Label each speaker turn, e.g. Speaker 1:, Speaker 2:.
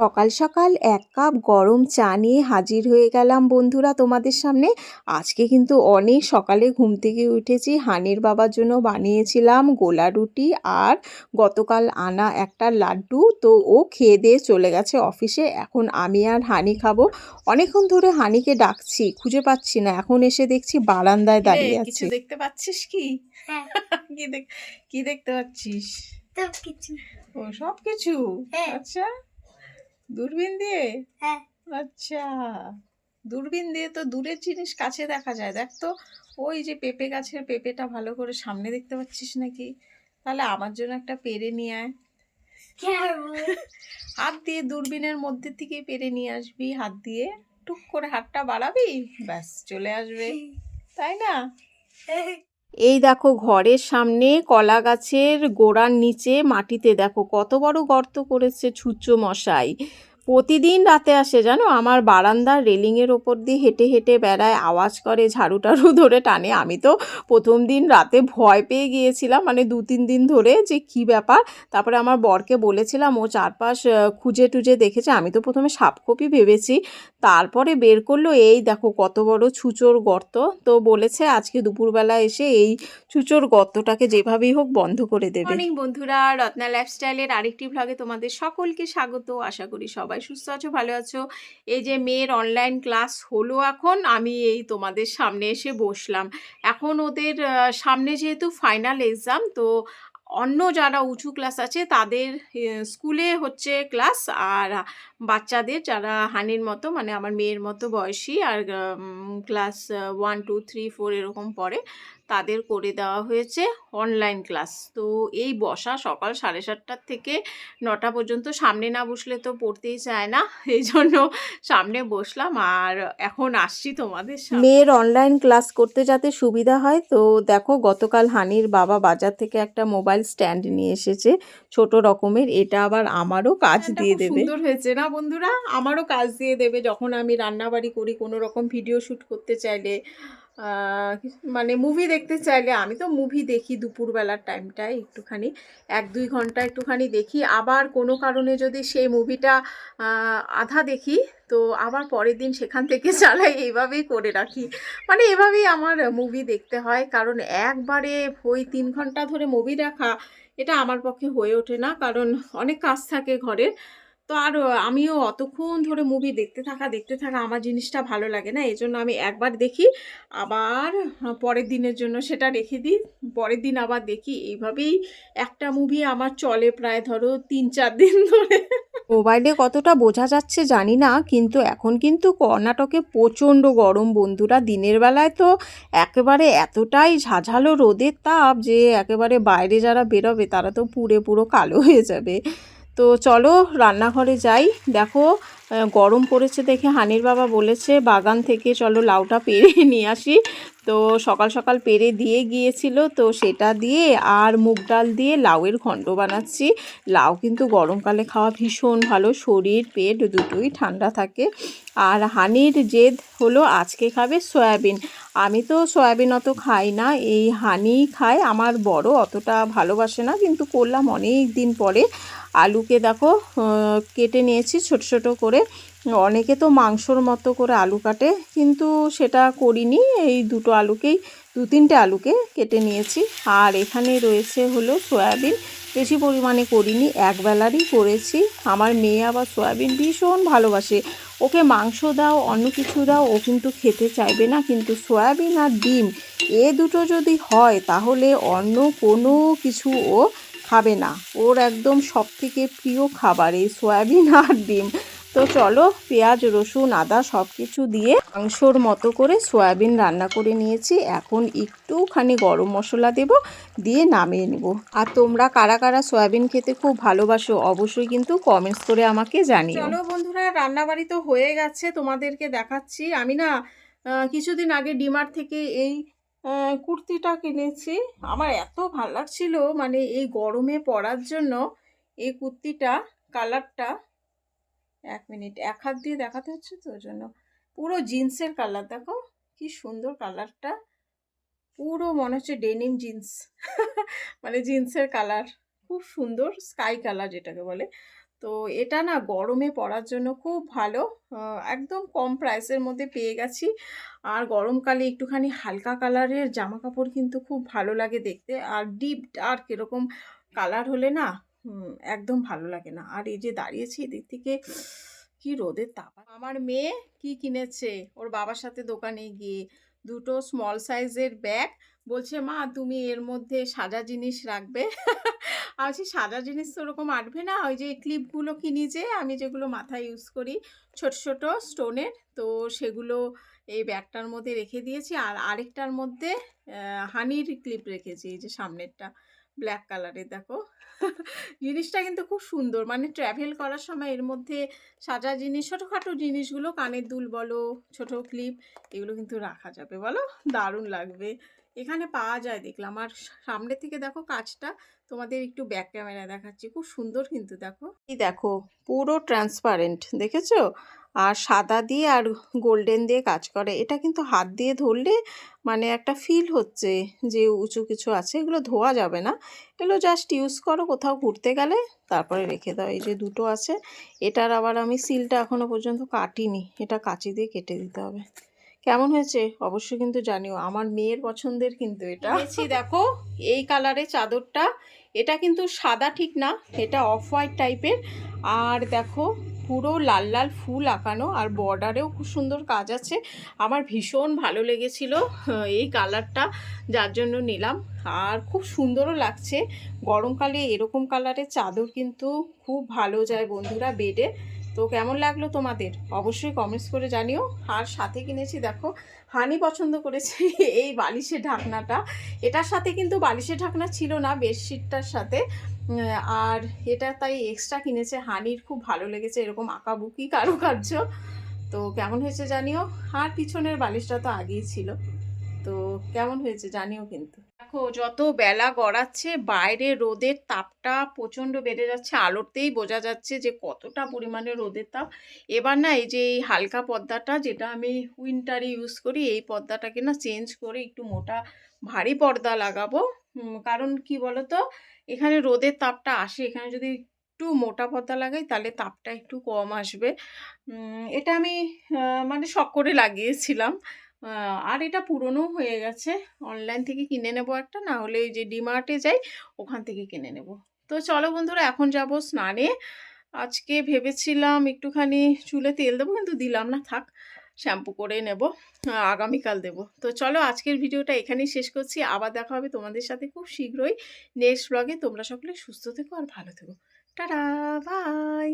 Speaker 1: সকাল সকাল এক কাপ গরম চা নিয়ে হাজির হয়ে গেলাম বন্ধুরা তোমাদের সামনে। আজকে কিন্তু অনেক সকালে ঘুম থেকে উঠেছি। হানির বাবার জন্য বানিয়েছিলাম গোলা রুটি আর গতকাল আনা একটা লাড্ডু। তো ও খেয়ে দিয়ে চলে গেছে অফিসে। এখন আমি আর হানি খাবো। অনেকক্ষণ ধরে হানিকে ডাকছি, খুঁজে পাচ্ছি না। এখন এসে দেখছি বারান্দায় দাঁড়িয়ে
Speaker 2: কিছু
Speaker 1: আছে।
Speaker 2: দেখতে পাচ্ছিস কি?
Speaker 3: হ্যাঁ,
Speaker 2: কি দেখ কি দেখতে পাচ্ছিস?
Speaker 3: সবকিছু।
Speaker 2: ও সব কিছু।
Speaker 3: হ্যাঁ,
Speaker 2: আচ্ছা, দূরবীন দিয়ে?
Speaker 3: হ্যাঁ।
Speaker 2: আচ্ছা, দূরবীন দিয়ে তো দূরের জিনিস কাছে দেখা যায়। দেখ তো, ওই যে পেঁপে গাছের পেঁপেটা ভালো করে সামনে দেখতে পাচ্ছিস নাকি? তাহলে আমার জন্য একটা পেড়ে নিয়ে আয়। হাত দিয়ে দূরবীনের মধ্যে থেকে পেড়ে নিয়ে আসবি, হাত দিয়ে টুক করে হাতটা বাড়াবি, ব্যাস চলে আসবে, তাই না?
Speaker 1: এই দেখো ঘরের সামনে কলা গাছের গোড়ার নিচে মাটিতে দেখো কত বড় গর্ত করেছে ছুঁচো মশাই। প্রতিদিন রাতে আসে জানো, আমার বারান্দার রেলিংয়ের ওপর দিয়ে হেঁটে হেঁটে বেড়ায়, আওয়াজ করে, ঝাড়ু টাড়ু ধরে টানে। আমি তো প্রথম দিন রাতে ভয় পেয়ে গিয়েছিলাম, মানে 2-3 দিন ধরে যে কি ব্যাপার। তারপরে আমার বরকে বলেছিলাম, ও চারপাশ খুঁজে টুজে দেখেছে। আমি তো প্রথমে সাপখোপই ভেবেছি, তারপরে বের করলো এই দেখো কত বড় ছুঁচোর গর্ত। তো বলেছে আজকে দুপুরবেলা এসে এই ছুঁচোর গর্তটাকে যেভাবেই হোক বন্ধ করে দেবে।
Speaker 2: মর্নিং বন্ধুরা, রত্না লাইফস্টাইলের আরেকটি ভ্লগে তোমাদের সকলকে স্বাগত। আশা করি সবাই সুস্থ আছো, ভালো আছো। এই যে মেয়ের অনলাইন ক্লাস হলো, এখন আমি এই তোমাদের সামনে এসে বসলাম। এখন ওদের সামনে যেহেতু ফাইনাল এক্সাম, তো অন্য যারা উঁচু ক্লাস আছে তাদের স্কুলে হচ্ছে ক্লাস, আর বাচ্চাদের যারা হানির মতো, মানে আমার মেয়ের মতো বয়সী আর ক্লাস 1, 2, 3, 4 এরকম পড়ে, তাদের করে দেওয়া হয়েছে অনলাইন ক্লাস। তো এই বসা সকাল 7:30 থেকে 9টা পর্যন্ত, সামনে না বসলে তো পড়তেই চায় না, এই জন্য সামনে বসলাম আর এখন আসছি তোমাদের সামনে।
Speaker 1: মেয়ের অনলাইন ক্লাস করতে যাতে সুবিধা হয়, তো দেখো গতকাল হানির বাবা বাজার থেকে একটা মোবাইল স্ট্যান্ড নিয়ে এসেছে ছোট রকমের। এটা আবার আমারও কাজ
Speaker 2: এটা
Speaker 1: দিয়ে
Speaker 2: খুব
Speaker 1: দেবে।
Speaker 2: সুন্দর হয়েছে না বন্ধুরা? আমারও কাজ দিয়ে দেবে যখন আমি রান্নাবাড়ি করি, কোনো রকম ভিডিও শ্যুট করতে চাইলে, মানে মুভি দেখতে চাইলে। আমি তো মুভি দেখি দুপুরবেলার টাইমটায় একটুখানি, 1-2 ঘন্টা একটুখানি দেখি। আবার কোনো কারণে যদি সেই মুভিটা আধা দেখি, তো আবার পরের দিন সেখান থেকে চালাই, এইভাবেই করে রাখি। মানে এভাবেই আমার মুভি দেখতে হয়, কারণ একবারে ওই 3 ঘন্টা ধরে মুভি দেখা এটা আমার পক্ষে হয়ে ওঠে না, কারণ অনেক কাজ থাকে ঘরের। তো আর আমিও অতক্ষণ ধরে মুভি দেখতে থাকা আমার জিনিসটা ভালো লাগে না। এজন্য আমি একবার দেখি, আবার পরের দিনের জন্য সেটা রেখে দিই, পরের দিন আবার দেখি। এইভাবেই একটা মুভি আমার চলে প্রায় ধরো 3-4 দিন ধরে।
Speaker 1: মোবাইলে কতটা বোঝা যাচ্ছে জানি না, কিন্তু এখন কিন্তু কর্ণাটকে প্রচণ্ড গরম বন্ধুরা। দিনের বেলায় তো একেবারে এতটাই ঝাঝালো রোদের তাপ যে একেবারে বাইরে যারা বেরোবে তারা তো পুরো কালো হয়ে যাবে। তো চলো রান্নাঘরে যাই। দেখো গরম পড়েছে দেখে হানির বাবা বলেছে বাগান থেকে চলো লাউটা পেড়ে নিয়ে আসি। তো সকাল সকাল পেড়ে দিয়ে গিয়েছিল, তো সেটা দিয়ে আর মুগ ডাল দিয়ে লাউয়ের ঘন্ট বানাচ্ছি। লাউ কিন্তু গরমকালে খাওয়া ভীষণ ভালো, শরীর পেট দুটোই ঠান্ডা থাকে। আর হানির জেদ হলো আজকে খাবে সয়াবিন। আমি তো সয়াবিন অত খাই না, এই হানি খায়। আমার বড় অতটা ভালোবাসে না, কিন্তু করলাম অনেক দিন পরে। আলুকে দেখো কেটে নিয়েছি ছোট ছোট করে। অনেকে তো মাংসর মতো করে আলু কাটে, কিন্তু সেটা করিনি। এই 2-3টে আলুকে কেটে নিয়েছি। আর এখানে রয়েছে হলো সয়াবিন, বেশি পরিমাণে করিনি, একবেলারই করেছি। আমার মেয়ে আবার সয়াবিন ভীষণ ভালোবাসে। ওকে মাংস দাও, অন্য কিছু দাও, ও কিন্তু খেতে চাইবে না। কিন্তু সয়াবিন আর ডিম এ দুটো যদি হয় তাহলে অন্য কোনো কিছু ও খাবে না। ওর একদম সবথেকে প্রিয় খাবার এই সয়াবিন আর ডিম। তো চলো পেঁয়াজ রসুন আদা সব কিছু দিয়ে মাংসর মতো করে সয়াবিন রান্না করে নিয়েছি। এখন একটুখানি গরম মশলা দেব, দিয়ে নামিয়ে নেব। আর তোমরা কারা কারা সয়াবিন খেতে খুব ভালোবাসো অবশ্যই কিন্তু কমেন্টস করে আমাকে জানিও।
Speaker 2: চলো বন্ধুরা, রান্নাবাড়ি তো হয়ে গেছে, তোমাদেরকে দেখাচ্ছি। আমি না কিছুদিন আগে ডিমার্ট থেকে এই কুর্তিটা কিনেছি। আমার এত ভালো লাগছিল, মানে এই গরমে পরার জন্য এই কুর্তিটা, কালারটা, 1 মিনিট, এক হাত দিয়ে দেখাতে হচ্ছে তো ওই জন্য। পুরো জিন্সের কালার, দেখো কি সুন্দর কালারটা, পুরো মনে হচ্ছে ডেনিম জিন্স। মানে জিন্সের কালার খুব সুন্দর, স্কাই কালার যেটাকে বলে। তো এটা না গরমে পরার জন্য খুব ভালো। একদম কম প্রাইসের মধ্যে পেয়ে গেছি। আর গরমকালে একটুখানি হালকা কালারের জামাকাপড় কিন্তু খুব ভালো লাগে দেখতে। আর ডিপ ডার্ক এরকম কালার হলে না একদম ভালো লাগে না। আর এই যে দাঁড়িয়েছি এদিক থেকে কি রোদের তাপ! আমার মেয়ে কি কিনেছে ওর বাবার সাথে দোকানে গিয়ে? দুটো স্মল সাইজের ব্যাগ। বলছে, "মা তুমি এর মধ্যে সাজা জিনিস রাখবে।" আমি বলছি, "সাজা জিনিস তো ওরকম আঁটবে না। ওই যে ক্লিপগুলো কিনি যে আমি যেগুলো মাথায় ইউজ করি ছোট, ছোট স্টোনের, তো সেগুলো এই ব্যাগটার মধ্যে রেখে দিয়েছি। আর আরেকটার মধ্যে হানির ক্লিপ রেখেছি, এই যে সামনেরটা ব্ল্যাক কালারের দেখো।" জিনিসটা কিন্তু খুব সুন্দর। মানে ট্রাভেল করার সময় এর মধ্যে সাজা জিনিস, ছোটোখাটো জিনিসগুলো কানের দুল বলো, ছোট ক্লিপ, এগুলো কিন্তু রাখা যাবে বলো? দারুণ লাগবে। এখানে পাওয়া যায় দেখলাম। আর সামনে থেকে দেখো কাজটা, তোমাদের একটু ব্যাক ক্যামেরায় দেখাচ্ছি। খুব সুন্দর কিন্তু দেখো। এই দেখো পুরো ট্রান্সপারেন্ট, দেখেছো? আর সাদা দিয়ে আর গোল্ডেন দিয়ে কাজ করে। এটা কিন্তু হাত দিয়ে ধরলে মানে একটা ফিল হচ্ছে যে উঁচু কিছু আছে। এগুলো ধোয়া যাবে না। এগুলো জাস্ট ইউজ করো কোথাও ঘুরতে গেলে, তারপরে রেখে দাও। এই যে দুটো আছে। এটার আবার আমি সিলটা এখনো পর্যন্ত কাটিনি। এটা কাঁচি দিয়ে কেটে দিতে হবে। কেমন হয়েছে অবশ্যই কিন্তু জানিও। আমার মেয়ের পছন্দের কিন্তু এটা। নিয়েছি দেখো এই কালারের চাদরটা। এটা কিন্তু সাদা ঠিক না, এটা অফ হোয়াইট টাইপের। আর দেখো পুরো লাল লাল ফুল আঁকানো, আর বর্ডারেও খুব সুন্দর কাজ আছে। আমার ভীষণ ভালো লেগেছিল এই কালারটা, যার জন্য নিলাম। আর খুব সুন্দরও লাগছে। গরমকালে এরকম কালারের চাদর কিন্তু খুব ভালো যায় বন্ধুরা বেডে। তো কেমন লাগলো তোমাদের অবশ্যই কমেন্টস করে জানিও। আর সাথে কিনেছি দেখো, হানি পছন্দ করেছে এই বালিশের ঢাকনাটা। এটার সাথে কিন্তু বালিশের ঢাকনা ছিল না, বেডশিটটার সাথে। আর এটা তাই এক্সট্রা কিনেছে। হানির খুব ভালো লেগেছে এরকম আঁকাবুকি কারুকার্য। তো কেমন হয়েছে জানিও। আর পিছনের বালিশটা তো আগেই ছিল। তো কেমন হয়েছে জানিও কিন্তু। দেখো যত বেলা গড়াচ্ছে বাইরে রোদের তাপটা প্রচণ্ড বেড়ে যাচ্ছে। আলোতেই বোঝা যাচ্ছে যে কতটা পরিমাণে রোদের তাপ। এবার না এই যে এই হালকা পর্দাটা, যেটা আমি উইন্টারে ইউজ করি, এই পর্দাটাকে না চেঞ্জ করে একটু মোটা ভারী পর্দা লাগাবো। কারণ কি বলতো, এখানে রোদের তাপটা আসে, এখানে যদি একটু মোটা পর্দা লাগাই তাহলে তাপটা একটু কম আসবে। এটা আমি মানে শখ করে লাগিয়েছিলাম। আর এটা পুরনো হয়ে গেছে। অনলাইন থেকে কিনে নেব একটা, না হলে এই যে ডিমার্টে যাই ওখান থেকে কিনে নেব। তো চলো বন্ধুরা এখন যাব স্নানে। আজকে ভেবেছিলাম একটুখানি চুলে তেল দেবো, কিন্তু দিলাম না, থাক শ্যাম্পু করে নেব, আগামীকাল দেব। তো চলো আজকের ভিডিওটা এখানেই শেষ করছি। আবার দেখা হবে তোমাদের সাথে খুব শীঘ্রই নেক্সট ব্লগে। তোমরা সকলে সুস্থ থেকো আর ভালো থেকো। Tata, by.